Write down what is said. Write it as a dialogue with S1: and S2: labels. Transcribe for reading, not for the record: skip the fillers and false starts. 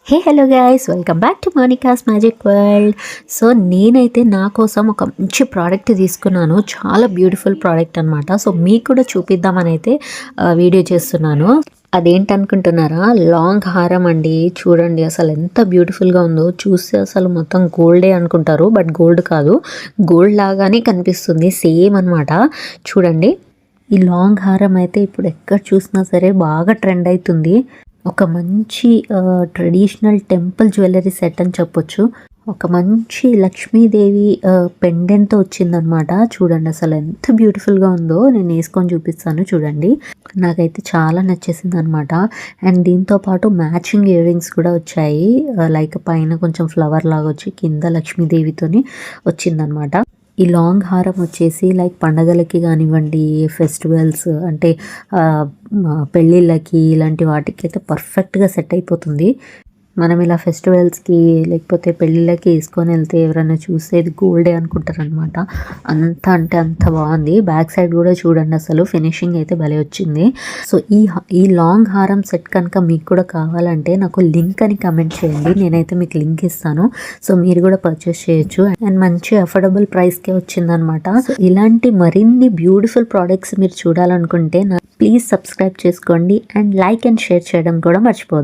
S1: Hello guys, welcome back to Monica's magic world. So నేనైతే నా కోసం ఒక మంచి ప్రోడక్ట్ తీసుకున్నాను. చాలా బ్యూటిఫుల్ ప్రోడక్ట్ అనమాట. సో మీకు కూడా చూపిద్దామని అయితే వీడియో చేస్తున్నాను. అదేంటనుకుంటున్నారా? లాంగ్ హారం అండి. చూడండి అసలు ఎంత బ్యూటిఫుల్గా ఉందో. చూస్తే అసలు మొత్తం గోల్డే అనుకుంటారు, బట్ గోల్డ్ కాదు, గోల్డ్ లాగానే కనిపిస్తుంది, సేమ్ అనమాట. చూడండి, ఈ లాంగ్ హారం అయితే ఇప్పుడు ఎక్కడ చూసినా సరే బాగా ట్రెండ్ అవుతుంది. ఒక మంచి ట్రెడిషనల్ టెంపుల్ జ్యువెలరీ సెట్ అని చెప్పొచ్చు. ఒక మంచి లక్ష్మీదేవి పెండెంట్తో వచ్చిందనమాట. చూడండి అసలు ఎంత బ్యూటిఫుల్గా ఉందో. నేను వేసుకొని చూపిస్తాను చూడండి. నాకైతే చాలా నచ్చేసింది అనమాట. అండ్ దీంతో పాటు మ్యాచింగ్ ఇయర్ రింగ్స్ కూడా వచ్చాయి. లైక్ పైన కొంచెం ఫ్లవర్ లాగా వచ్చి కింద లక్ష్మీదేవితోని వచ్చిందనమాట. ఈ లాంగ్ హారం వచ్చేసి లైక్ పండగలకి కానివ్వండి, ఫెస్టివల్స్ అంటే పెళ్ళిళ్ళకి, ఇలాంటి వాటికి అయితే పర్ఫెక్ట్గా సెట్ అయిపోతుంది. మనం ఇలా ఫెస్టివల్స్కి లేకపోతే పెళ్ళిళ్ళకి వేసుకొని వెళ్తే ఎవరైనా చూస్తే ఇది గోల్డే అనుకుంటారనమాట. అంత అంటే అంత బాగుంది. బ్యాక్ సైడ్ కూడా చూడండి, అసలు ఫినిషింగ్ అయితే భలే వచ్చింది. సో ఈ లాంగ్ హారం సెట్ కనుక మీకు కూడా కావాలంటే నాకు లింక్ అని కమెంట్ చేయండి, నేనైతే మీకు లింక్ ఇస్తాను. సో మీరు కూడా పర్చేస్ చేయొచ్చు. అండ్ మంచి అఫోర్డబుల్ ప్రైస్కే వచ్చిందనమాట. సో ఇలాంటి మరిన్ని బ్యూటిఫుల్ ప్రోడక్ట్స్ మీరు చూడాలనుకుంటే ప్లీజ్ సబ్స్క్రైబ్ చేసుకోండి. అండ్ లైక్ అండ్ షేర్ చేయడం కూడా మర్చిపోద్దు.